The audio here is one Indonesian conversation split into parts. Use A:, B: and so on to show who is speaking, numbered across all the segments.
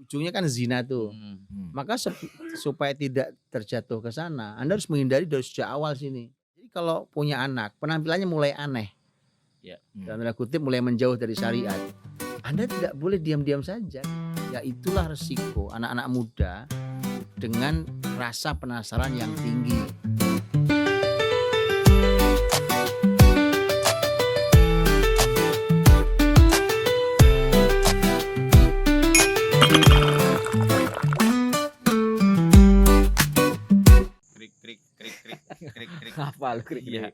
A: ujungnya kan zina tuh. Maka supaya tidak terjatuh ke sana, Anda harus menghindari dari sejak awal sini. Jadi kalau punya anak, penampilannya mulai aneh,
B: Ya.
A: dalam tanda kutip mulai menjauh dari syariat, Anda tidak boleh diam-diam saja. Ya itulah resiko anak-anak muda dengan rasa penasaran yang tinggi.
B: Krik krik krik krik krik krik.
C: Apa lu
B: Iya.
C: krik-krik?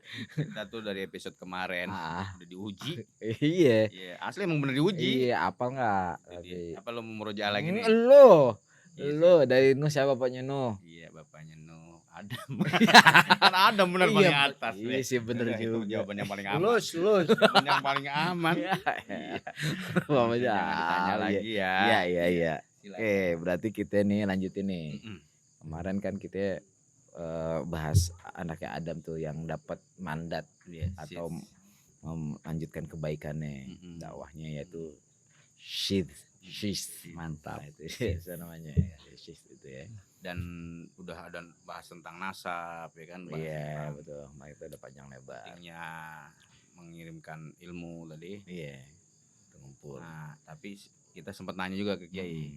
B: Kita tuh dari episode kemarin
C: Ah,
B: udah diuji.
C: iya.
B: Iya, asli emang bener diuji.
C: Iya, apal enggak?
B: Jadi,
C: Tapi
B: apa lu mau murojaah lagi nih?
C: Lu.
B: Iya
C: Lu
B: sih.
C: dari Nuh siapa bapaknya Nuh?
B: Iya, bapaknya Nuh, Adam. Kan Adam bener
C: Iya,
B: paling atas.
C: iya
B: deh.
C: sih, bener
B: Udah, itu
C: juga.
B: jawaban yang paling aman.
A: Lulus.
B: Jawaban yang paling aman.
C: Iya.
B: Iya.
C: Bapaknya.
B: Jangan ditanya lagi ya.
C: Iya.
B: Silakan.
C: Oke, berarti kita nih lanjutin nih.
B: Mm-mm.
C: Kemarin kan kita bahas anaknya Adam tuh yang dapat mandat
B: Iya,
C: atau
B: sis.
C: melanjutkan kebaikannya,
B: Mm-mm.
C: dakwahnya yaitu syid, mantap
B: Nah,
C: itu
B: syid.
C: ya namanya syid itu ya.
B: Dan udah ada bahas tentang nasab ya kan, bahas
C: Iya
B: tentang
C: betul, makanya itu udah panjang lebar.
B: pentingnya mengirimkan ilmu tadi.
C: Iya, itu ngumpul.
B: Nah, tapi kita sempat nanya juga ke Kiai,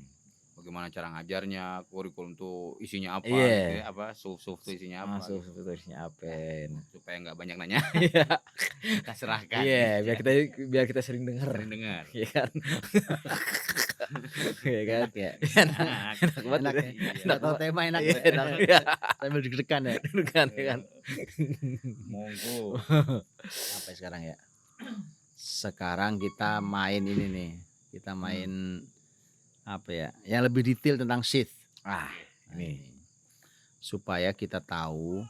B: bagaimana cara ngajarnya, kurikulum tuh isinya apa,
C: Iya.
B: gitu ya, apa suf-suf tuh isinya apa,
C: Masuk
B: gitu.
C: sebetulnya apa?
B: Supaya nggak banyak nanya,
C: Iya,
B: kita serahkan.
C: iya,
B: gitu
C: biar kita sering denger,
B: Sering dengar.
C: iya kan? Iya kan?
A: Enak ya.
B: Enak.
C: Enak banget
A: Enak
C: ya.
A: ya.
B: Iya.
A: Nggak tahu tema enak.
C: Iya,
A: ya.
C: enak. Iya.
A: Sambil deg-degan ya.
C: Kan, ya kan?
B: Monggo.
A: Apa ya sekarang ya? Sekarang kita main ini nih. Kita main apa ya? Yang lebih detail tentang Sith.
C: Ah,
A: Nah,
C: ini.
A: supaya kita tahu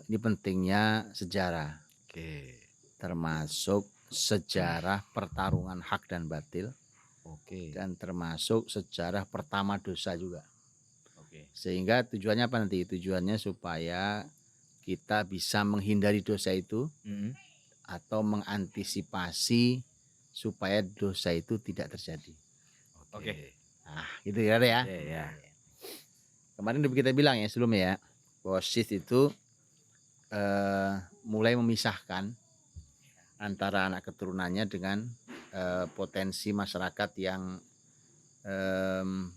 A: ini pentingnya sejarah,
C: Oke.
A: termasuk sejarah pertarungan hak dan batil,
C: Oke.
A: dan termasuk sejarah pertama dosa juga.
B: Oke.
A: Sehingga tujuannya apa nanti? Tujuannya supaya kita bisa menghindari dosa itu atau mengantisipasi supaya dosa itu tidak terjadi.
B: Oke.
A: Nah, gitu ya. Ya.
C: Iya.
A: Kemarin udah kita bilang ya sebelumnya ya, bahwa Sith itu mulai memisahkan antara anak keturunannya dengan potensi masyarakat yang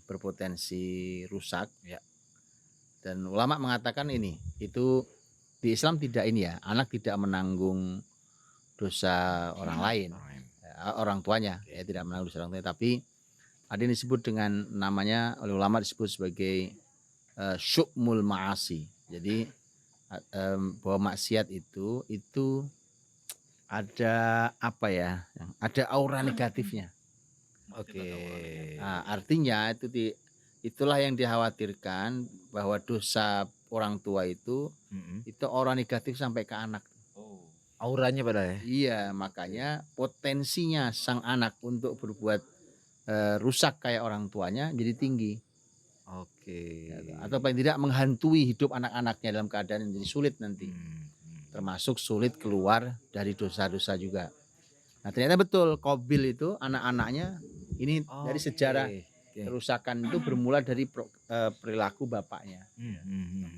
A: berpotensi rusak.
C: Ya.
A: Dan ulama mengatakan itu di Islam tidak ini ya, anak tidak menanggung dosa orang lain, orang tuanya ya, tidak menanggung dosa orang tuanya, tapi ada yang disebut dengan namanya oleh ulama disebut sebagai syu'mul ma'asi. Jadi bahwa maksiat itu ada apa ya? Ada aura negatifnya.
C: Oke.
A: Nah, artinya itulah yang dikhawatirkan bahwa dosa orang tua itu aura negatif sampai ke anak.
B: Oh.
C: Auranya pada ya.
A: Iya, makanya potensinya sang anak untuk berbuat rusak kayak orang tuanya jadi tinggi.
C: Oke.
A: Atau paling tidak menghantui hidup anak-anaknya dalam keadaan yang jadi sulit nanti. Termasuk sulit keluar dari dosa-dosa juga. Nah, ternyata betul Qabil itu anak-anaknya ini dari sejarah kerusakan itu bermula dari perilaku bapaknya.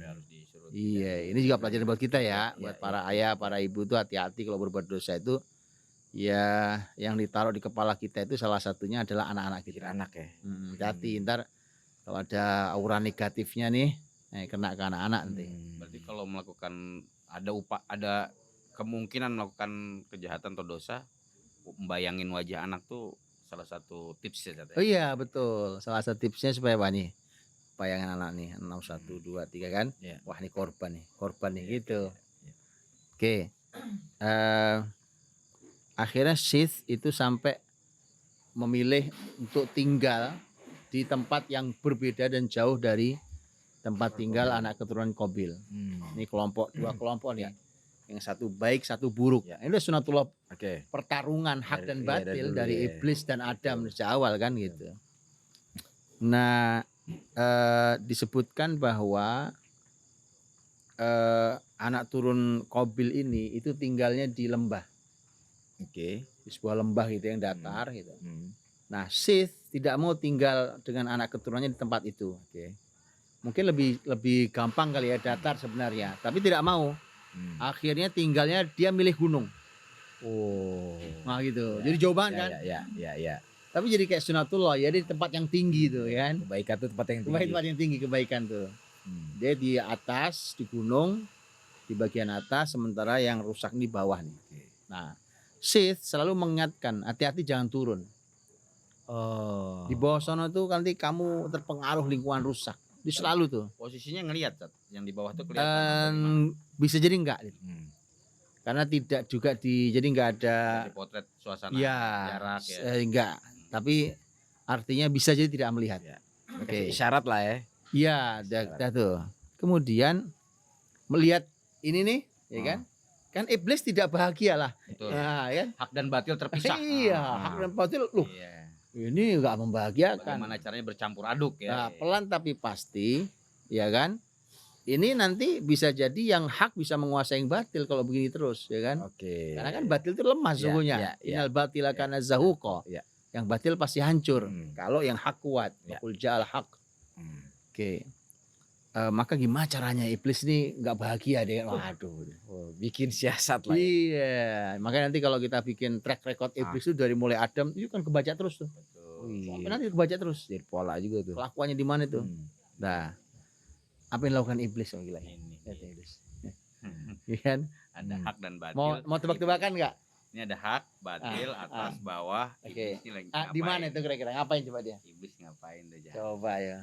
B: Harus disuruh.
A: Iya, ini juga pelajaran buat kita ya, buat para ayah, para ibu itu hati-hati kalau berbuat dosa itu. Ya, yang ditaruh di kepala kita itu salah satunya adalah anak-anak kita.
C: Anak ya.
A: Hati-hati ntar kalau ada aura negatifnya nih, kena ke anak-anak nanti.
B: Berarti kalau melakukan ada kemungkinan melakukan kejahatan atau dosa, membayangin wajah anak tuh salah satu tips ya.
A: Oh iya betul, salah satu tipsnya supaya apa nih? Bayangan anak nih 6, 1, 2, 3 kan?
C: Iya.
A: Wah ini korban nih gitu.
C: Iya.
A: Oke. Akhirnya Sith itu sampai memilih untuk tinggal di tempat yang berbeda dan jauh dari tempat tinggal anak keturunan Qabil. Ini dua kelompok nih. Yang satu baik, satu buruk.
C: Ya.
A: Ini udah sunatullah
C: Oke.
A: pertarungan hak dan
C: Iya,
A: batil
C: dulu
A: dari
C: ya.
A: iblis dan Adam sejak awal kan gitu. Nah, disebutkan bahwa anak turun Qabil ini itu tinggalnya di lembah.
C: Oke.
A: Di sebuah lembah gitu yang datar gitu.
C: Hmm.
A: Nah, Sith tidak mau tinggal dengan anak keturunannya di tempat itu.
C: Oke.
A: Mungkin lebih gampang kali ya, datar sebenarnya, tapi tidak mau. Akhirnya tinggalnya dia milih gunung.
C: Oh.
A: Nah gitu.
C: Ya,
A: Jadi jauh banget kan.
C: Ya.
A: Tapi jadi kayak sunatullah ya, di tempat yang tinggi tuh ya kan.
C: Kebaikan tuh tempat yang tinggi.
A: Tempat yang tinggi kebaikan tuh. Dia di atas, di gunung, di bagian atas, sementara yang rusak di bawah nih. Nah, Sith selalu mengingatkan, hati-hati jangan turun.
C: Oh.
A: Di bawah sana tuh nanti kamu terpengaruh lingkungan rusak. Dia selalu tuh.
B: Posisinya ngelihat yang di bawah tuh kelihatan.
A: Dan bisa jadi enggak. Karena tidak juga jadi enggak ada
B: Di potret suasana
A: ya,
B: jarak ya.
A: enggak. Tapi artinya bisa jadi tidak melihat.
C: Ya.
A: Oke.
C: Isyarat lah ya.
A: Iya, dah tuh. Kemudian melihat ini nih, ya kan? Kan iblis tidak bahagia lah.
B: Betul.
A: Nah, ya.
B: Hak dan batil terpisah.
A: Iya, hak dan batil. Loh,
B: Iya.
A: ini enggak membahagiakan.
B: Bagaimana caranya bercampur aduk ya.
A: Nah, pelan tapi pasti, ya kan? Ini nanti bisa jadi yang hak bisa menguasai yang batil kalau begini terus, ya kan?
C: Oke.
A: Karena kan batil itu lemah sesungguhnya. Innal batila kana zahuqa.
C: Ya.
A: Yang batil pasti hancur. Kalau yang hak kuat.
C: Ya.
A: Qul ja'al haq. Oke. Maka gimana caranya iblis ini nggak bahagia deh? Waduh.
C: Oh, bikin siasat lah. Ya.
A: Iya. Makanya nanti kalau kita bikin track record iblis itu dari mulai Adam itu kan kebaca terus tuh. Sampai nanti kebaca terus.
C: Jadi pola juga tuh.
A: Kelakuannya di mana tuh? Nah, apa yang dilakukan iblis? Oh, gila.
B: Ini.
A: Lihat iblis. Iya kan?
B: Ada hak dan batil.
A: Mau tebak-tebakan nggak?
B: Ini ada hak, batil, atas, bawah.
A: Oke.
B: Iblis ini lagi
A: Di mana itu kira-kira? Ngapain coba dia?
B: Iblis ngapain deh jahat.
A: Coba ya.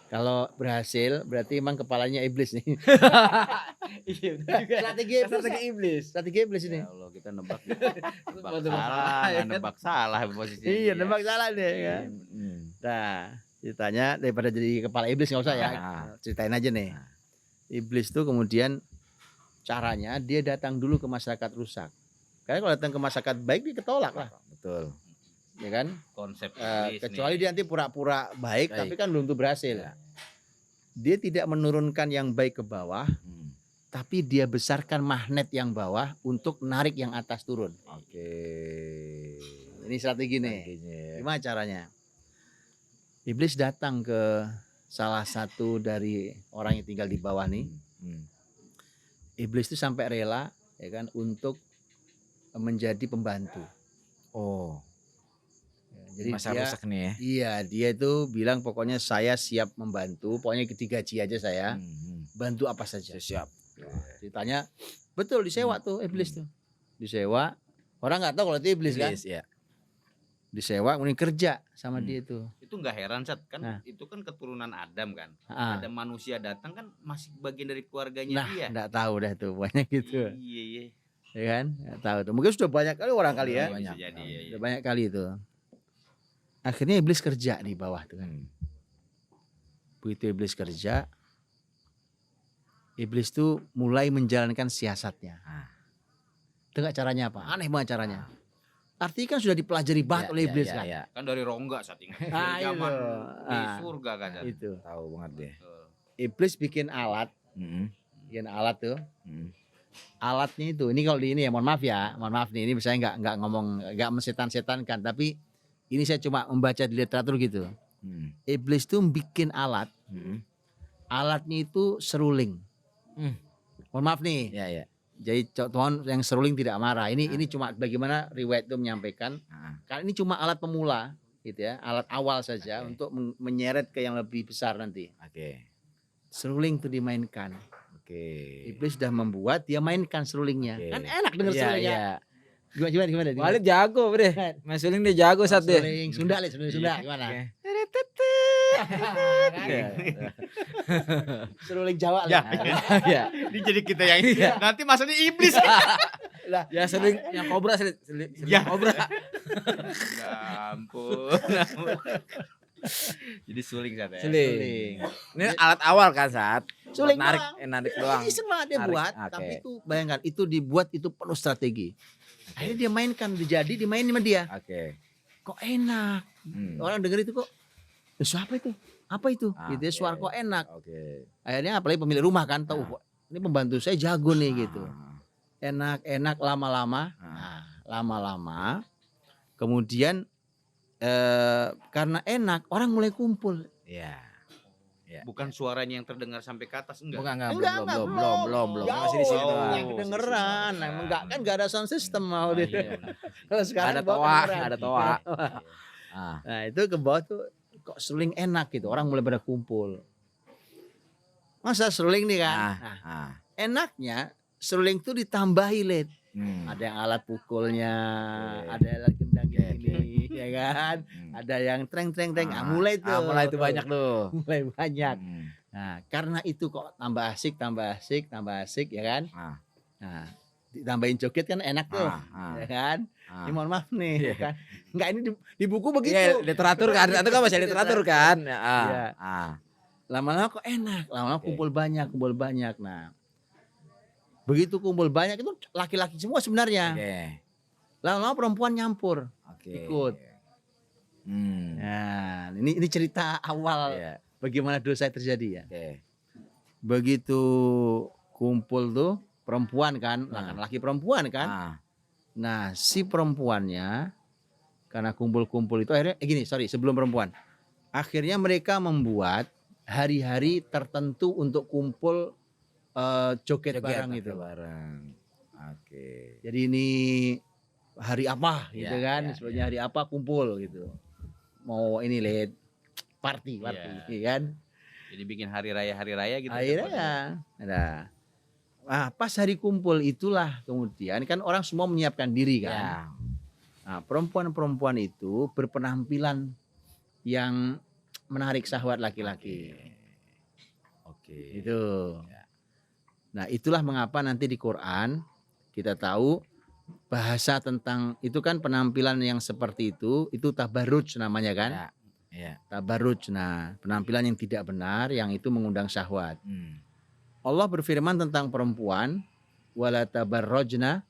A: Kalau berhasil berarti emang kepalanya iblis nih.
C: Iya,
A: Strategi iblis. Strategi iblis ini.
B: Ya Allah, kita nebak. nebak
C: Nebak
B: salah,
C: salah, ya
B: nggak nebak salah posisinya.
A: Iya,
B: dia.
A: nebak salah deh ya. Nah, ceritanya daripada jadi kepala iblis nggak usah ya. Ceritain aja nih. Iblis tuh kemudian caranya dia datang dulu ke masyarakat rusak. Karena kalau datang ke masyarakat baik dia ketolak lah,
C: Betul.
A: ya kan?
B: Konsep iblis
A: Kecuali
B: nih.
A: dia nanti pura-pura baik, tapi kan belum tentu berhasil.
C: Ya.
A: Dia tidak menurunkan yang baik ke bawah, tapi dia besarkan magnet yang bawah untuk narik yang atas turun.
C: Oke.
A: Ini strategi nih.
C: Strateginya.
A: Gimana caranya? Iblis datang ke salah satu dari orang yang tinggal di bawah nih. Iblis itu sampai rela, ya kan, untuk menjadi pembantu.
C: Oh.
A: Jadi
C: Masa
A: dia,
C: rusak nih ya.
A: iya, dia itu bilang pokoknya saya siap membantu, pokoknya digaji aja saya, bantu apa saja.
C: Siap.
A: Ceritanya betul disewa tuh iblis tuh, disewa. Orang nggak tahu kalau itu iblis kan,
C: Ya.
A: disewa kemudian kerja sama dia tuh.
B: Itu nggak heran Sat, kan
A: Nah.
B: itu kan keturunan Adam kan.
A: Ah.
B: Ada manusia datang kan masih bagian dari keluarganya
A: Nah,
B: dia.
A: nggak tahu dah tuh banyak gitu,
B: Iya.
A: ya kan? Nggak tahu tuh. Mungkin sudah banyak kali orang kali ya,
B: Bisa jadi, iya.
A: sudah banyak kali itu. Akhirnya iblis kerja di bawah tuh kan. Begitu iblis kerja, iblis tuh mulai menjalankan siasatnya. Dengar caranya apa? Aneh banget caranya. Artinya kan sudah dipelajari banget oleh iblis kan.
C: Ya.
B: Kan dari rongga Sat ingat.
A: Ah,
B: Dari zaman
A: itu.
B: di
A: Ah.
B: surga kan Sat.
A: Itu.
C: Tahu banget dia.
B: Betul.
A: Iblis bikin alat tuh. Alatnya itu, ini kalau di ini ya, mohon maaf nih, ini saya nggak ngomong, nggak mensetan-setankan, tapi ini saya cuma membaca di literatur gitu. Iblis tuh bikin alat, alatnya itu seruling. Mohon maaf nih,
C: Ya.
A: jadi Tuhan yang seruling tidak marah. Ini cuma bagaimana riwayat itu menyampaikan. Karena ini cuma alat pemula, gitu ya, alat awal saja untuk menyeret ke yang lebih besar nanti.
C: Oke.
A: Seruling itu dimainkan.
C: Oke.
A: Iblis sudah membuat, dia mainkan serulingnya.
C: Oke.
A: Kan enak denger serulingnya. Gimana?
C: Walid jago bre. Main suling dia jago saat deh.
A: Seruling Sunda, Sunda gimana?
C: Oke.
A: Seruling Jawa
B: Ya.
C: Ya.
B: Ini jadi kita yang nanti masanya iblis.
A: lah.
C: Ya suling yang kobra suling
B: Ya.
C: kobra.
B: Ya ampun. Jadi suling Sat ya.
C: Suling. Ini alat awal kan saat.
A: Suling
C: narik,
A: doang.
C: narik doang.
A: Iseng banget dia
C: Narik.
A: buat,
C: Oke.
A: tapi itu bayangkan itu dibuat itu penuh strategi. Akhirnya dia mainkan, dimainin sama dia.
C: Oke.
A: Kok enak. Orang denger itu kok, siapa itu? Apa itu? Gitu ya,
C: Oke.
A: suara kok enak.
C: Oke.
A: Akhirnya apalagi pemilik rumah kan tahu, "Wah, ini pembantu saya jago nih gitu. Enak lama-lama. Nah, lama-lama kemudian karena enak orang mulai kumpul.
C: Iya. Ya.
B: Bukan suaranya yang terdengar sampai ke atas enggak.
C: Enggak,
A: Enggak,
C: belum. Masih di situ.
B: Jauh.
A: Yang kedengeran.
B: Masih di situ.
A: Enggak kan enggak ada sound system mau
B: Nah,
A: dia.
B: iya.
A: Kalau sekarang
C: Ada
A: bawa
C: toa,
A: kedengeran.
C: ada toa. Ah,
A: Nah, itu ke bawah tuh kok seruling enak gitu. Orang mulai pada kumpul. Masa seruling nih kan. Nah,
C: ah.
A: enaknya seruling tuh ditambahi lid. Ada yang alat pukulnya, ada yang alat gendang gini, ya kan? Ada yang treng. Mulai tuh.
C: Mulai itu banyak tuh.
A: Mulai banyak. Nah, karena itu kok tambah asik ya kan? Nah, ditambahin joget kan enak tuh, ya kan? Ini mohon maaf nih, ya kan? Enggak ini di buku begitu.
C: Iya, literatur kan, itu kan masih literatur kan.
A: Iya. Lama-lama kok enak, lama-lama kumpul banyak. Nah, begitu kumpul banyak itu laki-laki semua sebenarnya. Lama-lama perempuan nyampur, ikut. Nah, ini cerita awal bagaimana dosa terjadi ya. Begitu kumpul tuh perempuan kan, laki perempuan kan. Nah, si perempuannya karena kumpul-kumpul itu akhirnya sebelum perempuan. Akhirnya mereka membuat hari-hari tertentu untuk kumpul joget bareng itu. Jadi ini hari apa gitu kan, sebelumnya hari apa kumpul gitu. Mau ini lihat party kan.
B: Jadi bikin hari raya gitu.
A: Hari raya. Nah, pas hari kumpul itulah kemudian kan orang semua menyiapkan diri kan. Nah, perempuan-perempuan itu berpenampilan yang menarik syahwat laki-laki. Itu. Nah, itulah mengapa nanti di Quran kita tahu bahasa tentang itu kan penampilan yang seperti itu tabarruj namanya kan. Tabarruj. Nah, penampilan yang tidak benar yang itu mengundang syahwat. Allah berfirman tentang perempuan wala tabarrujna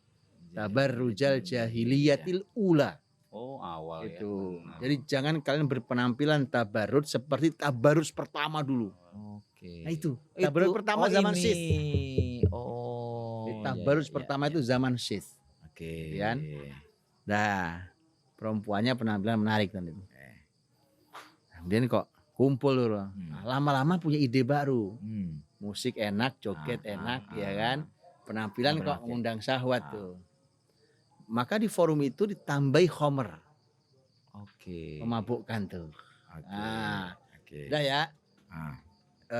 A: tabarrujal jahiliyatil ula.
B: Oh, awal
A: itu.
B: Ya.
A: Jadi jangan kalian berpenampilan tabarruj seperti tabarruj pertama dulu. Nah itu tabarruj pertama zaman Syith. Tabarruj pertama itu zaman Syith. Kan? Nah, perempuannya penampilan menarik kan itu. Kemudian kok kumpul loh. Nah, lama-lama punya ide baru. Musik enak, joget enak, ya kan? Penampilan kok mengundang syahwat tuh. Maka di forum itu ditambahi khomer. Memabukkan tuh. Udah ya.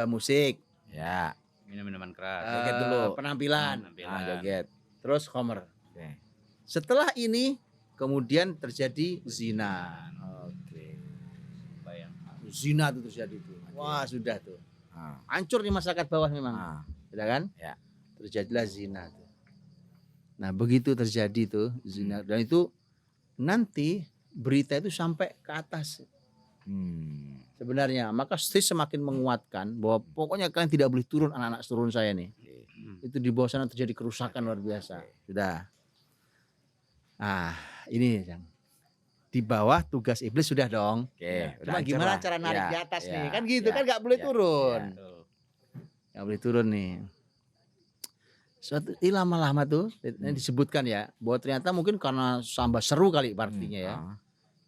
A: Musik.
B: Minum-minuman keras.
C: Joget dulu.
A: Penampilan.
C: Joget.
A: Terus khomer. Setelah ini kemudian terjadi zina. Zina itu terjadi tuh. Wah, sudah tuh. Hancur di masyarakat bawah memang. Sudah kan? Terjadilah zina tuh. Nah, begitu terjadi tuh zina dan itu nanti berita itu sampai ke atas. Sebenarnya, maka semakin menguatkan bahwa pokoknya kalian tidak boleh turun anak-anak turun saya nih. Itu di bawah sana terjadi kerusakan luar biasa. Sudah. Nah, ini yang di bawah tugas iblis sudah dong. Cuma gimana cara narik di atas nih? Kan gitu kan nggak boleh turun. Nggak boleh turun nih. Suatu lama-lama tuh disebutkan ya bahwa ternyata mungkin karena tambah seru kali partinya ya.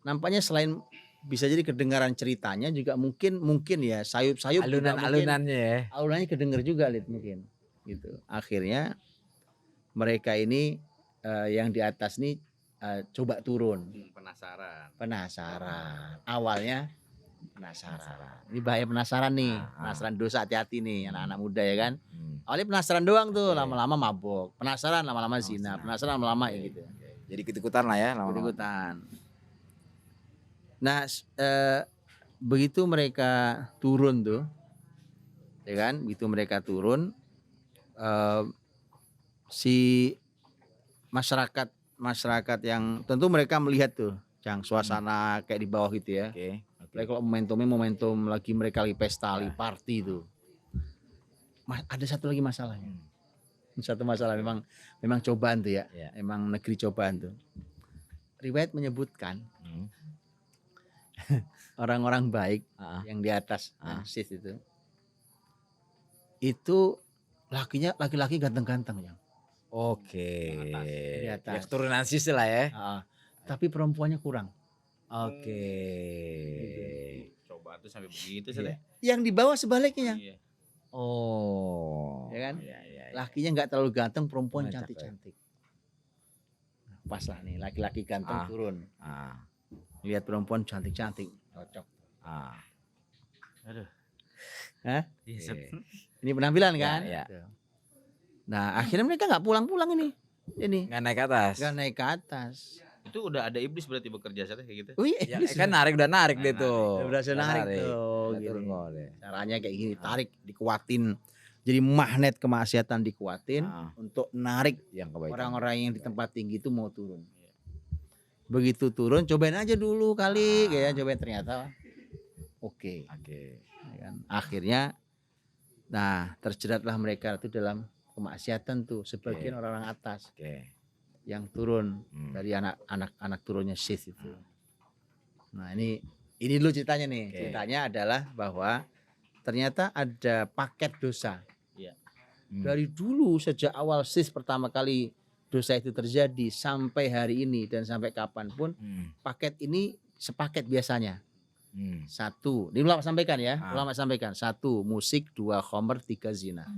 A: Nampaknya selain bisa jadi kedengaran ceritanya juga mungkin ya sayup-sayup
C: alunannya ya.
A: Alunannya kedenger juga mungkin gitu. Akhirnya mereka ini yang di atas nih coba turun. Penasaran. Awalnya penasaran. Ini bahaya penasaran nih. Penasaran dosa, hati-hati nih anak-anak muda ya kan. Awalnya penasaran doang tuh, lama-lama mabuk. Penasaran lama-lama zina, penasaran lama-lama ya gitu.
C: Jadi ikut-ikutan lah ya lama-lama.
A: Ikut-ikutan. Nah, begitu mereka turun tuh. Ya kan? Begitu mereka turun si masyarakat yang tentu mereka melihat tuh yang suasana kayak di bawah gitu ya. Kalau momentum lagi mereka lagi pesta, lagi party itu. Ada satu lagi masalahnya. Satu masalah memang cobaan tuh ya. Emang negeri cobaan tuh. Riwayat menyebutkan orang-orang baik yang di atas Syith itu laki-laki ganteng-ganteng ya. Di atas.
C: Ya keturunan Syith lah ya.
A: Tapi perempuannya kurang.
C: Oke.
B: Coba tuh sampai begitu
C: Iya.
B: Sat.
A: Yang di bawah sebaliknya.
B: Iya.
C: Oh.
A: Ya kan?
C: Iya, iya, iya.
A: Lakinya nggak terlalu ganteng, perempuan
C: Oh, cakep.
A: cantik-cantik. Pas lah nih, laki-laki ganteng
C: Ah.
A: turun.
C: Ah,
A: Lihat perempuan cantik-cantik, cocok.
C: ah.
B: Aduh.
A: Hah?
B: Iya, Sat.
C: Oke.
A: Ini penampilan
C: Ya,
A: kan?
C: ya.
A: Tuh. Nah, akhirnya mereka nggak pulang-pulang ini.
C: Nggak naik ke atas.
A: Nggak naik ke atas.
B: Itu udah ada iblis berarti bekerja Sat kayak gitu.
A: Wih,
C: Ya,
A: iblis
C: kan udah narik deh
B: Narik.
C: tuh.
A: udah berhasil narik tuh.
C: Udah
A: Gini.
C: turun kok deh.
A: Caranya kayak gini, tarik, dikuatin. Jadi magnet kemaksiatan dikuatin
C: Ah.
A: untuk narik
C: Yang kebaikan.
A: orang-orang yang di tempat tinggi itu mau turun. Begitu turun, cobain aja dulu kali, kayak cobain ternyata oke.
C: Oke.
A: Ya kan? Akhirnya, nah terjeratlah mereka itu dalam kemaksiatan tuh. Sebagian
C: Oke.
A: orang-orang atas
C: Oke.
A: yang turun
C: Hmm.
A: dari anak turunnya Sith itu. Nah ini dulu ceritanya nih.
C: Oke.
A: Ceritanya adalah bahwa ternyata ada paket dosa.
C: Hmm.
A: Dari dulu sejak awal Sith pertama kali dosa itu terjadi sampai hari ini dan sampai kapanpun
C: Hmm.
A: paket ini sepaket biasanya.
C: Hmm.
A: Satu, ini ulama sampaikan ya,
C: Ah.
A: ulama sampaikan. Satu, musik, dua, khomer, tiga, zina.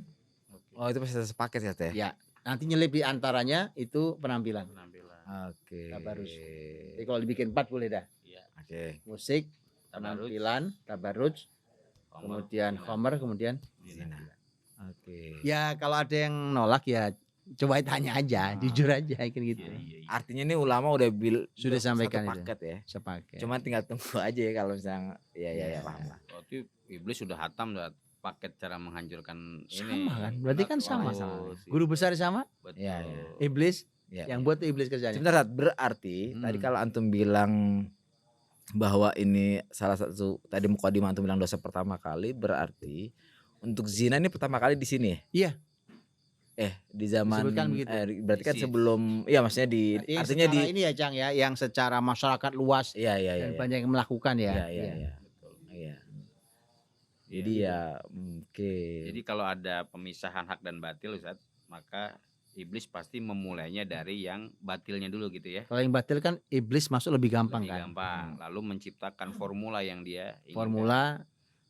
C: Oh, itu pasti sepaket ya teh.
A: Ya, nanti nyelip di antaranya itu penampilan.
B: Penampilan.
C: Oke.
A: Tabarus. Jadi kalau dibikin 4 boleh dah.
B: Iya.
C: Oke.
A: Musik,
B: Tabarruj,
A: penampilan, tabaruj,
B: khomer,
A: kemudian
B: zina.
A: khomer, kemudian
C: Zina. Oke.
A: ya kalau ada yang nolak ya coba tanya aja, jujur aja kayak gitu.
B: Iya, iya, iya.
C: Artinya ini ulama udah
A: Sudah sampaikan
C: satu
A: itu.
C: paket ya.
A: Sepaket.
C: Cuma tinggal tunggu aja ya kalau misalnya ya
A: Iya.
C: paham lah.
B: Berarti iblis sudah hatam saat paket cara menghancurkan ini.
A: Sama kan? Berarti kan sama.
B: Terus,
A: Guru besar sama,
B: betul.
C: Iya, iya.
A: iblis,
C: Ya.
A: yang buat tuh iblis kerjanya.
C: Sebentar, Sat. Berarti
A: Hmm.
C: tadi kalau antum bilang bahwa ini salah satu tadi mukadimah antum bilang dosa pertama kali, berarti untuk zina ini pertama kali di sini ya?
A: Iya.
C: Di zaman
A: Disebutkan begitu.
C: berarti kan
B: Di
C: sebelum ya maksudnya di
A: Berarti
C: artinya
A: secara
C: di
A: ini ya Cang ya, yang secara masyarakat luas
C: iya
A: dan banyak yang melakukan ya.
C: iya.
B: Betul.
C: Iya.
B: Iya.
C: Jadi ya oke.
B: Jadi kalau ada pemisahan hak dan batil Ustaz, maka iblis pasti memulainya dari yang batilnya dulu gitu ya.
A: Kalau yang batil kan iblis masuk lebih gampang
B: Lebih
A: kan.
B: gampang. Lalu menciptakan formula yang dia inginkan.
A: Formula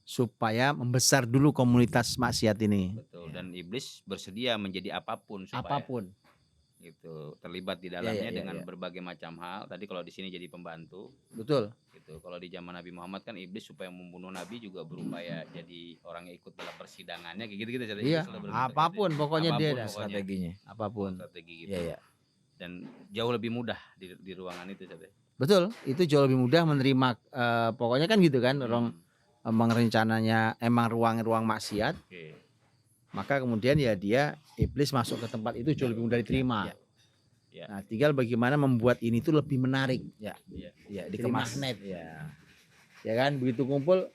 A: supaya membesar dulu komunitas maksiat ini.
B: Betul. Dan iblis bersedia menjadi apapun supaya
A: Apapun.
B: gitu terlibat di dalamnya
C: iya,
B: dengan
C: iya.
B: berbagai macam hal. Tadi kalau di sini jadi pembantu
A: Betul.
B: gitu. Kalau di zaman Nabi Muhammad kan iblis supaya membunuh Nabi juga berupaya jadi orang yang ikut dalam persidangannya kayak gitu-gitu. Jadi
A: Iya,
B: iblis selalu berpikir
A: apapun pokoknya
B: Apapun
A: dia dah.
B: pokoknya.
C: Strateginya.
A: Apapun.
B: strategi gitu.
C: Iya, iya.
B: Dan jauh lebih mudah di ruangan itu Ustaz ya.
A: Betul, itu jauh lebih mudah menerima pokoknya kan gitu kan, orang
B: Hmm.
A: emang rencananya emang ruang-ruang maksiat,
B: Oke.
A: maka kemudian ya dia iblis masuk ke tempat itu jauh lebih mudah diterima.
C: Ya,
B: ya.
A: Nah, tinggal bagaimana membuat ini tuh lebih menarik,
C: Iya,
A: Jadi
C: dikemas.
A: magnet.
C: Iya.
A: ya kan? Begitu kumpul,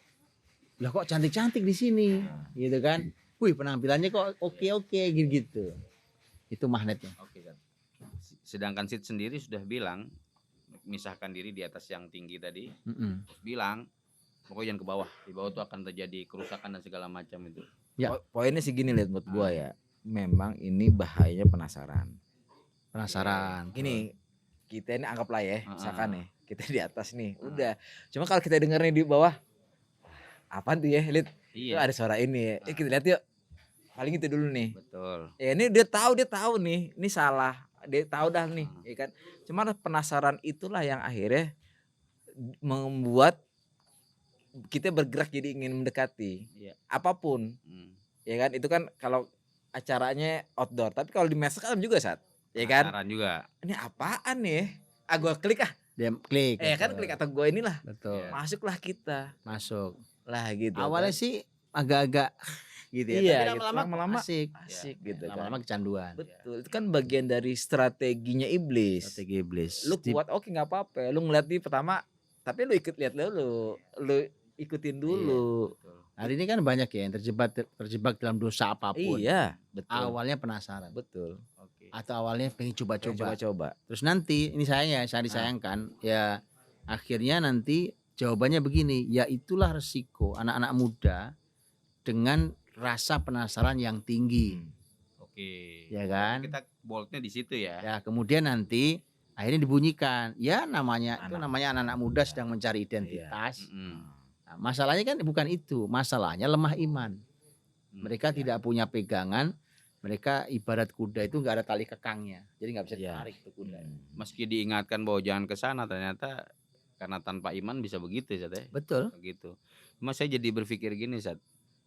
A: lah kok cantik-cantik di sini, gitu kan? Wih penampilannya kok oke gitu. Itu magnetnya.
B: Oke kan. Sedangkan Sid sendiri sudah bilang misahkan diri di atas yang tinggi tadi,
A: Mm-mm.
B: terus bilang pokoknya jangan ke bawah. Di bawah tuh akan terjadi kerusakan dan segala macam itu.
A: Ya.
C: Poinnya sih gini lihat buat gua ya. Memang ini bahayanya penasaran.
A: Penasaran.
C: Gini, kita ini anggaplah ya, misalkan nih, kita di atas nih,
B: Ah.
C: udah. Cuma kalau kita dengernya di bawah, apaan tuh ya, lihat,
B: Iya.
C: ada suara ini. Kita lihat yuk. Paling itu dulu nih.
B: Betul.
C: Ya ini dia tahu nih, ini salah. Dia tahu dah nih, ya kan. Cuma penasaran itulah yang akhirnya membuat kita bergerak jadi ingin mendekati.
B: Iya.
C: Apapun,
B: Hmm.
C: ya kan. Itu kan kalau acaranya outdoor, tapi kalau di medsos kan juga saat, ya kan.
B: Penasaran juga.
C: Ini apaan nih? Ah gua klik ah.
A: Dia klik.
C: Kan
A: betul.
C: klik atau gua inilah.
A: Betul.
B: Iya.
C: Masuklah kita.
A: Masuk.
C: Lah gitu.
A: Awalnya
C: kan.
A: sih agak-agak gitu ya.
C: Iya,
A: Tapi
C: gitu.
A: lama-lama
C: Lama-lama
A: asik.
C: asik gitu kan.
A: Lama-lama kecanduan.
C: Betul. Itu kan bagian dari strateginya iblis.
A: Strategi iblis.
C: Lu kuat oke nggak apa-apa. Lu ngeliat di pertama, tapi lu ikut lihat dulu. Lu ikutin dulu.
B: Betul.
A: Hari ini kan banyak ya yang terjebak dalam dosa apapun.
C: Iya, betul.
A: Awalnya penasaran.
C: Betul.
B: Oke.
A: Atau awalnya pengen coba-coba.
C: Coba-coba.
A: Terus nanti ini sayang ya, saya disayangkan ya akhirnya nanti jawabannya begini, ya itulah resiko anak-anak muda dengan rasa penasaran yang tinggi,
B: Oke.
A: ya kan?
B: Kita boldnya di situ ya.
A: Ya kemudian nanti Akhirnya dibunyikan. Ya namanya itu
C: Anak.
A: namanya anak-anak muda sedang mencari
C: Iya.
A: identitas.
B: Mm-mm.
A: Nah, masalahnya kan bukan itu. Masalahnya lemah iman. Mereka
C: Iya.
A: tidak punya pegangan. Mereka ibarat kuda itu nggak ada tali kekangnya. Jadi nggak bisa
C: Iya.
A: ditarik tuh kuda.
B: Meski diingatkan bahwa jangan ke sana, ternyata karena tanpa iman bisa begitu Zat ya.
A: Betul.
B: Begitu. Cuma saya jadi berpikir gini Zat.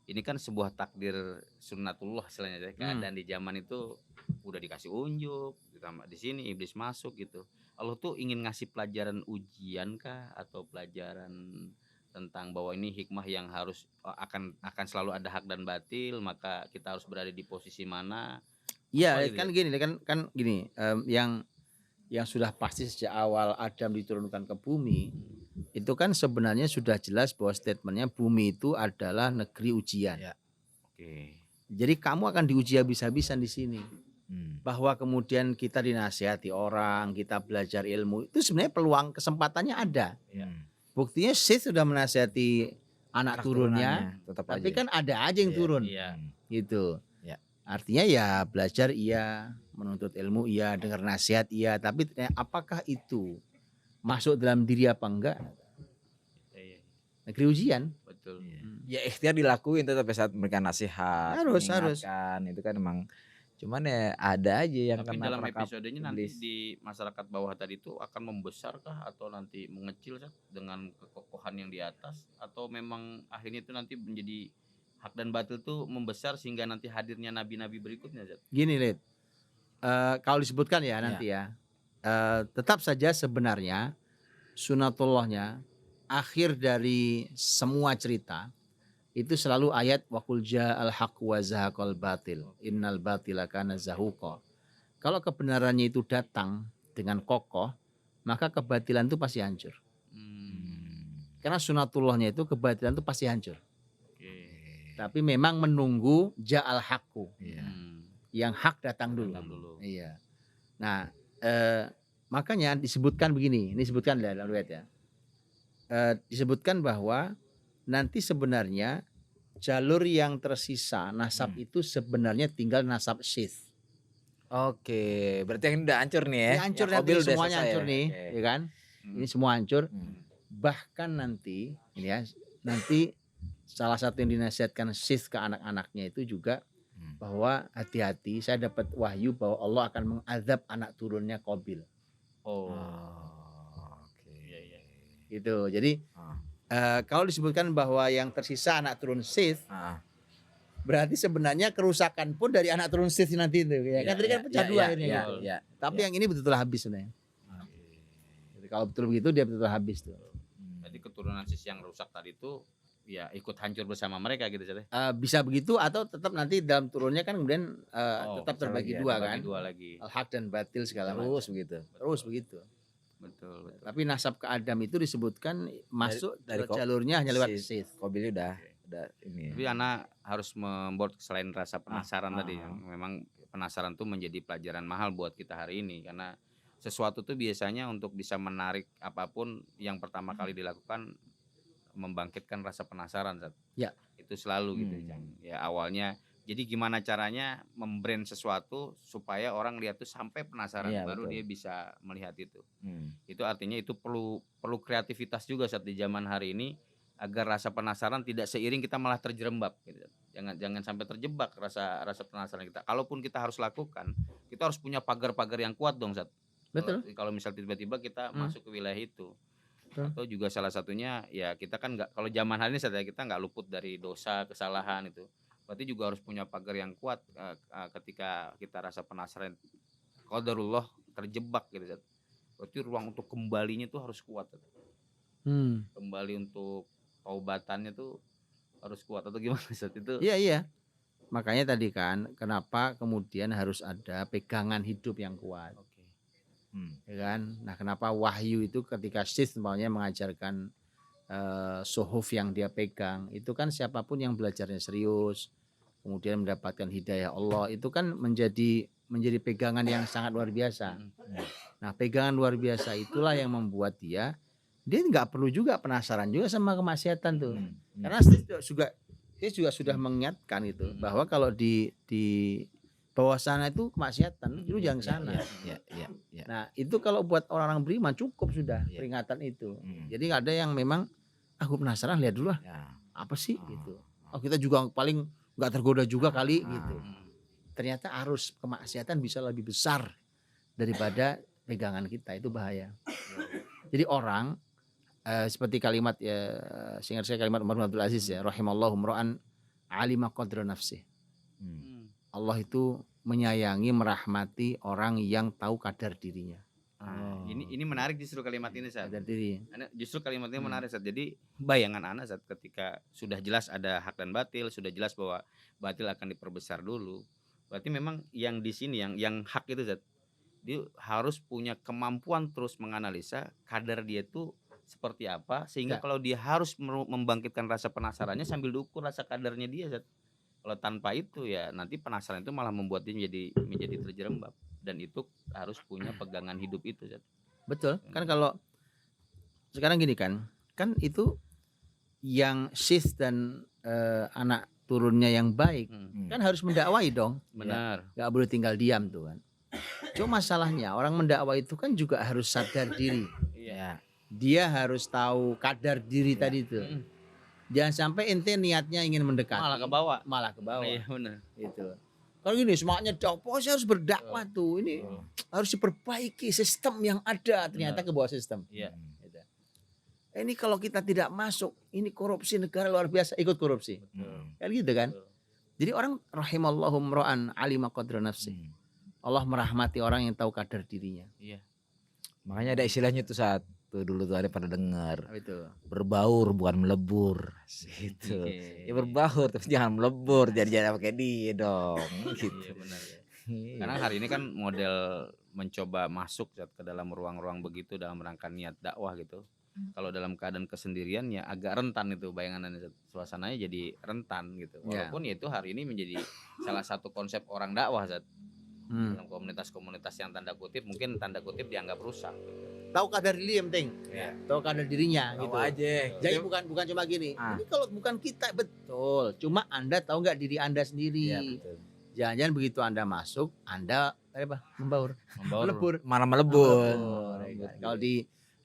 B: Ini kan sebuah takdir sunnatullah istilahnya Zat. Keadaan di zaman itu udah dikasih unjuk, ditambah di sini iblis masuk gitu. Allah tuh ingin ngasih pelajaran ujian kah atau pelajaran tentang bahwa ini hikmah yang harus akan selalu ada hak dan batil, maka kita harus berada di posisi mana.
A: Iya,
B: Apa gitu
A: kan
B: ya?
A: gini, kan gini, yang sudah pasti sejak awal Adam diturunkan ke bumi, itu kan sebenarnya sudah jelas bahwa statementnya bumi itu adalah negeri ujian.
C: Ya.
B: Oke.
A: Jadi kamu akan diuji habis-habisan di sini. Bahwa kemudian kita dinasihati orang, kita belajar ilmu, itu sebenarnya peluang kesempatannya ada.
C: Ya.
A: Buktinya Sith sudah menasihati anak turunnya,
C: tetap
A: tapi
C: aja.
A: kan ada aja yang
C: Iya,
A: turun.
B: Iya.
A: Gitu.
C: Ya.
A: Artinya ya belajar iya, menuntut ilmu iya, dengar nasihat iya, tapi apakah itu masuk dalam diri apa enggak?
B: Iya,
A: Negeri ujian.
B: betul.
C: Ya ikhtiar dilakuin tetap saat memberikan nasihat,
A: Harus.
C: mengingatkan, itu kan emang cuman ya ada aja yang
B: Tapi
C: kena
B: dalam
C: perangkap
B: episodenya nanti
C: iblis.
B: di masyarakat bawah tadi itu akan membesarkah atau nanti mengecil Zat, dengan kekokohan yang di atas, atau memang akhirnya itu nanti menjadi hak dan batil tuh membesar sehingga nanti hadirnya nabi-nabi berikutnya Zat?
A: Gini, Lid. Kalau disebutkan ya nanti ya. Tetap saja sebenarnya sunatullahnya akhir dari semua cerita itu selalu ayat waqul ja'al haqq wa zahaqal batil innal batila kana zahuqa. Kalau kebenarannya itu datang dengan kokoh, maka kebatilan itu pasti hancur. Karena sunatullahnya itu kebatilan itu pasti hancur.
B: Oke.
A: Tapi memang menunggu ja'al haqqu.
C: Iya.
A: Yang hak datang dulu.
B: Datang dulu.
A: Iya. Nah, makanya disebutkan begini, ini disebutkan dalam riwayat ya. Disebutkan bahwa nanti sebenarnya jalur yang tersisa nasab itu sebenarnya tinggal nasab Sith.
C: Oke, berarti yang ini udah hancur nih ya.
A: Ini hancur
C: Yang
A: nanti
C: Qabil udah
A: semuanya
C: selesai
A: hancur
C: ya?
A: nih,
C: Oke.
A: ya kan? Ini semua hancur. Bahkan nanti ini ya, nanti salah satu yang dinasihatkan Sith ke anak-anaknya itu juga bahwa hati-hati, saya dapat wahyu bahwa Allah akan mengadab anak turunnya Qabil.
B: Oh.
C: Oke.
B: Iya, iya.
A: Gitu. Jadi kalau disebutkan bahwa yang tersisa anak turun Sith, berarti sebenarnya kerusakan pun dari anak turun Sith nanti itu ya. Kan tadi kan pecah dua akhirnya gitu.
C: Ya.
A: Tapi yang ini betul-betul habis sebenarnya. Jadi kalau betul begitu dia betul-betul habis tuh.
B: Jadi keturunan Sis yang rusak tadi itu ya ikut hancur bersama mereka gitu Zat.
A: Bisa begitu atau tetap nanti dalam turunnya kan kemudian tetap terbagi dua kan.
B: Dua lagi.
A: Al-haq dan batil segala macam.
C: Terus begitu.
A: Terus begitu.
B: Betul.
A: Tapi nasab ke Adam itu disebutkan masuk
C: dari
A: jalurnya hanya lewat
C: Sith.
A: Sith.
C: Qabil udah ini.
B: Tapi anak harus membuat selain rasa penasaran tadi,
C: ah.
B: yang memang penasaran tuh menjadi pelajaran mahal buat kita hari ini, karena sesuatu tuh biasanya untuk bisa menarik apapun yang pertama kali dilakukan membangkitkan rasa penasaran Zat.
A: Ya.
B: Itu selalu gitu Cang. Ya awalnya. Jadi gimana caranya membrand sesuatu supaya orang lihat tuh sampai penasaran,
C: Iya,
B: baru
C: betul.
B: dia bisa melihat itu. Itu artinya itu perlu kreativitas juga saat di zaman hari ini agar rasa penasaran tidak seiring kita malah terjerembab gitu. Jangan sampai terjebak rasa penasaran kita. Kalaupun kita harus lakukan, kita harus punya pagar-pagar yang kuat dong Zat.
A: Betul.
B: Kalau misal tiba-tiba kita masuk ke wilayah itu.
A: Betul.
B: Atau juga salah satunya ya kita kan nggak, kalau zaman hari ini saja kita nggak luput dari dosa, kesalahan itu. Berarti juga harus punya pagar yang kuat ketika kita rasa penasaran qadarullah terjebak gitu Zat. Berarti ruang untuk kembalinya tuh harus kuat Zat. Kembali untuk taubatannya tuh harus kuat atau gimana Zat itu?
A: Iya. Makanya tadi kan kenapa kemudian harus ada pegangan hidup yang kuat.
B: Oke.
A: Ya kan? Nah, kenapa wahyu itu ketika Sith maunya mengajarkan suhuf yang dia pegang, itu kan siapapun yang belajarnya serius, kemudian mendapatkan hidayah Allah, itu kan menjadi pegangan yang sangat luar biasa. Nah, pegangan luar biasa itulah yang membuat dia nggak perlu juga penasaran juga sama kemaksiatan tuh. Karena Sith juga sudah mengingatkan itu bahwa kalau di bahwa sana itu kemaksiatan, lu jangan ke sana.
C: Ya.
A: Nah, itu kalau buat orang-orang beriman cukup sudah
C: Iya.
A: peringatan itu.
C: Hmm.
A: Jadi ada yang memang aku penasaran, lihat dulu lah
C: Ya.
A: apa sih
C: Ah.
A: gitu. Oh, kita juga paling nggak tergoda juga kali
C: Ah.
A: gitu. Ternyata arus kemaksiatan bisa lebih besar daripada pegangan kita, itu bahaya. Jadi orang seperti kalimat ya, seingat saya kalimat Umar bin Abdul Aziz ya, rahimallahu imra'an alima qadra nafsih. Allah itu menyayangi, merahmati orang yang tahu kadar dirinya.
B: Nah, ini menarik justru kalimat ini, Sat.
A: Kadar diri.
B: Justru kalimat ini menarik, Sat. Jadi bayangan anak saat ketika sudah jelas ada hak dan batil, sudah jelas bahwa batil akan diperbesar dulu. Berarti memang yang di sini yang hak itu, Sat, dia harus punya kemampuan terus menganalisa kadar dia itu seperti apa, sehingga
A: Ya.
B: kalau dia harus membangkitkan rasa penasarannya sambil diukur rasa kadarnya dia, Sat. Kalau tanpa itu ya nanti penasaran itu malah membuat dia menjadi terjerembab, dan itu harus punya pegangan hidup itu, Sat.
A: Betul. Kan kalau sekarang gini kan itu yang sis dan anak turunnya yang baik kan harus mendakwai dong.
B: Benar.
A: Gak boleh tinggal diam tuh kan. Cuma masalahnya orang mendakwai itu kan juga harus sadar diri.
C: Iya.
A: Dia harus tahu kadar diri tadi itu. Jangan sampai ente niatnya ingin mendekati
B: Malah ke bawah.
A: malah ke bawah.
B: Iya, benar.
A: Gitu. Kalau gini semangatnya dakwah, saya harus berdakwah tuh. Ini harus diperbaiki sistem yang ada, ternyata ke bawah sistem.
B: Iya.
A: Gitu. Ini kalau kita tidak masuk, ini korupsi negara luar biasa, ikut korupsi. Kan gitu kan? Jadi orang rahimallahu imra'an alima qadra nafsi. Allah merahmati orang yang tahu kadar dirinya.
B: Iya.
C: Makanya ada istilahnya tuh saat tuh dulu tuh ada pada dengar,
A: Itu.
C: berbaur bukan melebur gitu. Ya berbaur tapi jangan melebur, jangan pakai dia dong gitu.
B: Iya, benar ya. Karena hari ini kan model mencoba masuk Zat, ke dalam ruang-ruang begitu dalam rangka niat dakwah gitu. Kalau dalam keadaan kesendirian ya agak rentan itu bayangannya, Zat. Suasananya jadi rentan gitu. Walaupun ya itu hari ini menjadi salah satu konsep orang dakwah, Zat. Dalam komunitas-komunitas yang tanda kutip dianggap rusak.
A: Tahu kadar diri yang penting.
B: Ya.
A: Tahu kadar dirinya
C: Tahu
A: gitu.
C: aja.
A: Jadi bukan cuma gini. Ini kalau bukan kita betul. Cuma Anda tahu nggak diri Anda sendiri.
C: Iya, betul.
A: Jangan-jangan begitu Anda masuk, Anda apa? Membaur.
B: Melebur.
C: Malah melebur.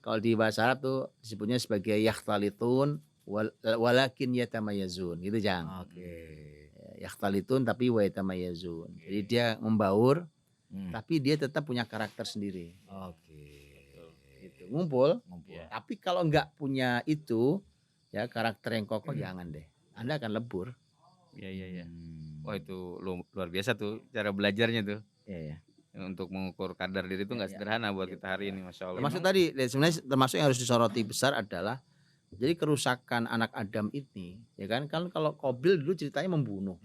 A: Kalau di bahasa Arab tuh disebutnya sebagai yakhtalitun walakin yatamayazun. Gitu Jang.
C: Oke.
A: Yakhtalitun tapi wa yatamayazun. Jadi dia membaur tapi dia tetap punya karakter sendiri.
C: Oke.
A: Gitu. Ngumpul.
B: Iya.
A: Tapi kalau nggak punya itu ya karakter yang kokoh jangan deh. Anda akan lebur.
B: Iya. Wah itu luar biasa tuh cara belajarnya tuh.
C: Iya.
B: Untuk mengukur kadar diri itu nggak sederhana buat kita hari ini, Masya Allah.
A: Termasuk tadi sebenarnya termasuk yang harus disoroti besar adalah jadi kerusakan anak Adam ini, ya kan? Kalau Qabil dulu ceritanya membunuh,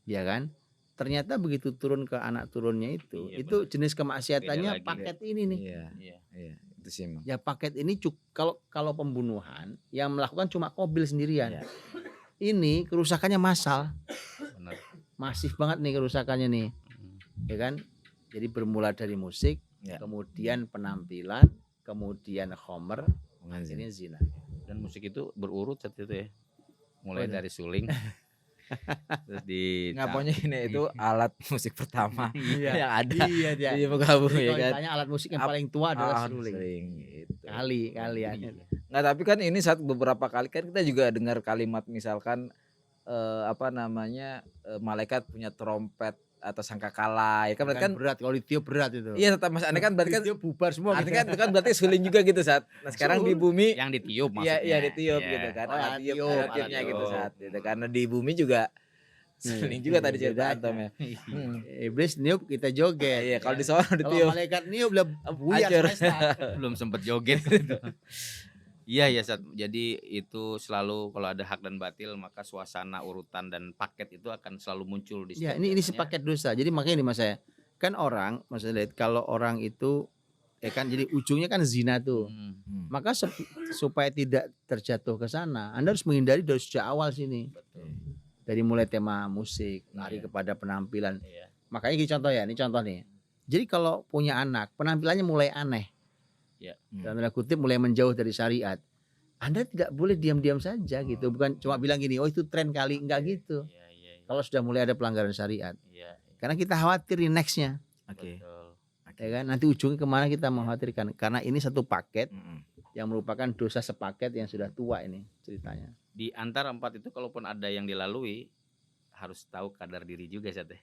A: ya kan? Ternyata begitu turun ke anak turunnya itu jenis kemaksiatannya
B: Beda lagi.
A: paket ini nih.
C: Iya. Itu sih emang.
A: Ya paket ini kalau pembunuhan yang melakukan cuma Qabil sendirian.
C: Iya.
A: Ini kerusakannya massal,
B: Benar.
A: masif banget nih kerusakannya nih, ya kan? Jadi bermula dari musik, kemudian penampilan, kemudian khomer, akhirnya zina.
B: Dan musik itu berurut saat itu ya. Mulai dari suling. Terus di
C: Ngapainnya ini itu alat musik pertama yang ada
A: Iya dia.
C: di muka bumi
A: Kalau
C: kan.
A: ditanya alat musik yang paling tua adalah suling.
C: Gitu.
A: Kali ya.
C: Nggak, tapi kan ini saat beberapa kali kan kita juga dengar kalimat misalkan malaikat punya trompet atau sangkakala ya kan berarti kan
A: berat kalau ditiup berat itu.
C: iya tetap Mas Ane kan berarti kan
A: ditiup bubar semua.
C: artinya kan itu kan berarti suling juga gitu saat. Nah sekarang di bumi
B: yang ditiup maksudnya.
C: iya ditiup gitu kan.
A: Oh,
C: Alat
A: tiup,
C: tiupnya
A: alat
C: gitu
A: tiup.
C: saat gitu. Karena di bumi juga suling juga tadi cerita Antom ya.
A: Iblis niup kita joget.
C: Iya kalau di sono
A: Kalau
C: ditiup.
A: malaikat niup lah buyar
C: Hancur.
A: semesta.
B: Belum sempet joget gitu. Iya Sat. Jadi itu selalu kalau ada hak dan batil maka suasana urutan dan paket itu akan selalu muncul di
A: Ya
B: setiap
A: ini
B: zamannya.
A: sepaket dosa. Jadi makanya nih Mas saya kan orang maksudnya lihat kalau orang itu kan jadi ujungnya kan zina tuh. Maka supaya tidak terjatuh ke sana, Anda harus menghindari dari sejak awal sini.
B: Betul.
A: Dari mulai tema musik, lari kepada penampilan.
B: Iya.
A: Makanya ini contoh nih. Jadi kalau punya anak, penampilannya mulai aneh.
B: Ya.
A: Dalam tanda kutip mulai menjauh dari syariat. Anda tidak boleh diam-diam saja gitu. Bukan cuma bilang gini, oh itu tren kali, enggak gitu.
B: Iya.
A: Kalau sudah mulai ada pelanggaran syariat.
B: Iya.
A: Karena kita khawatir di nextnya,
C: Oke.
B: Betul.
A: ya kan? Nanti ujungnya kemana kita mengkhawatirkan? Karena ini satu paket
C: Mm-mm.
A: yang merupakan dosa sepaket yang sudah tua ini ceritanya.
B: Di antara 4 itu kalaupun ada yang dilalui harus tahu kadar diri juga Zat ya.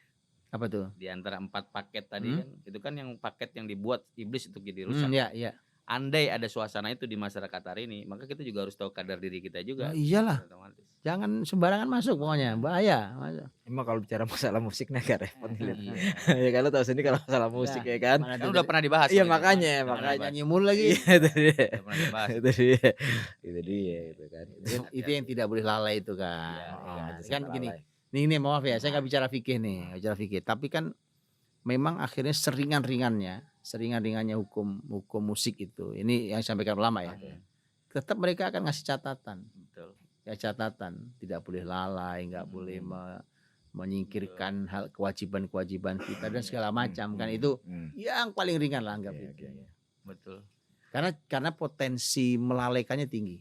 A: Apa tuh?
B: Di antara 4 paket tadi kan itu kan yang paket yang dibuat iblis untuk jadi rusak.
A: Ya.
B: Andai ada suasana itu di masyarakat hari ini, maka kita juga harus tahu kadar diri kita juga.
A: Oh, iyalah.
B: Otomatis.
A: Jangan sembarangan masuk pokoknya, bahaya. Masuk.
C: Emang kalau bicara masalah musik nih agak repot nih.
B: Iya.
C: Ya kalau tahu sendiri kalau masalah musik
A: Nah,
C: ya kan.
A: mana
B: Kan
A: tuh
B: udah pernah dibahas.
C: Iya
B: soalnya.
C: makanya,
B: Udah pernah
C: makanya.
B: dibahas.
A: nyanyi mulu lagi.
C: Iya itu dia.
B: Udah pernah dibahas.
C: Itu dia. Itu dia gitu kan.
A: Itu yang tidak boleh lalai itu kan.
B: Iya,
C: Oh,
A: Ya,
C: itu
A: kan
C: sama
A: gini.
C: lalai.
A: Nih maaf ya, saya nggak bicara fikih nih, nggak bicara fikih. Tapi kan memang akhirnya seringan-ringannya hukum musik itu. Ini yang disampaikan ulama ya.
B: Oke.
A: Tetap mereka akan ngasih catatan.
B: Betul.
A: Ya catatan, tidak boleh lalai, nggak boleh menyingkirkan hal kewajiban-kewajiban kita dan segala macam kan itu yang paling ringan lah anggap
C: Iya,
A: itu.
C: oke.
B: Betul.
A: Karena potensi melalaikannya tinggi.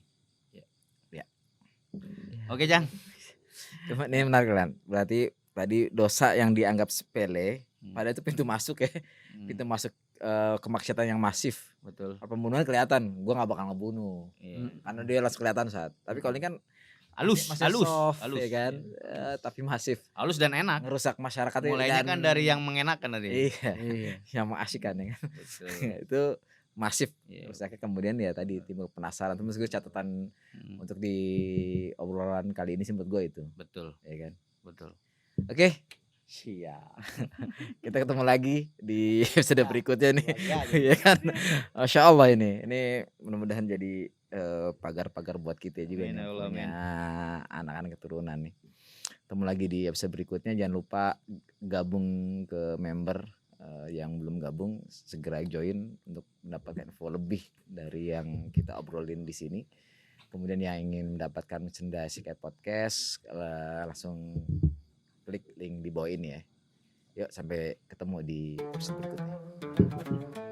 B: Oke, Jang.
C: Cuma ini menarik kan. Berarti tadi dosa yang dianggap sepele, padahal itu pintu masuk ya. Pintu masuk kemaksiatan yang masif.
B: Betul.
C: Kalau pembunuhan kelihatan, gua nggak bakal ngebunuh.
B: Iya.
C: Karena dia langsung kelihatan saat. Tapi kalau ini kan
B: Halus,
C: masih
B: halus,
C: soft,
B: halus.
C: ya kan. Tapi masif,
B: Halus dan enak.
C: ngerusak masyarakat.
B: Mulainya kan dari yang mengenakan tadi.
C: iya,
A: Iya.
C: yang mengasyikkan ya kan.
B: Betul.
C: Itu masif.
B: Iya.
C: Rusaknya kemudian ya tadi timbul penasaran. Terus gue catatan
B: Hmm,
C: untuk di obrolan kali ini sih menurut gue itu,
B: Betul,
C: ya kan.
B: betul.
C: Oke, siap. Kita ketemu lagi di episode berikutnya nih, ya kan. Masya Allah ini mudah-mudahan jadi pagar-pagar buat kita juga
B: Amin,
C: nih,
B: ya Allah,
C: punya anak-anak keturunan nih. Ketemu lagi di episode berikutnya. Jangan lupa gabung ke member. Yang belum gabung segera join untuk mendapatkan info lebih dari yang kita obrolin di sini. Kemudian yang ingin mendapatkan merchandise Sikat Podcast langsung klik link di bawah ini ya. Yuk sampai ketemu di episode berikutnya.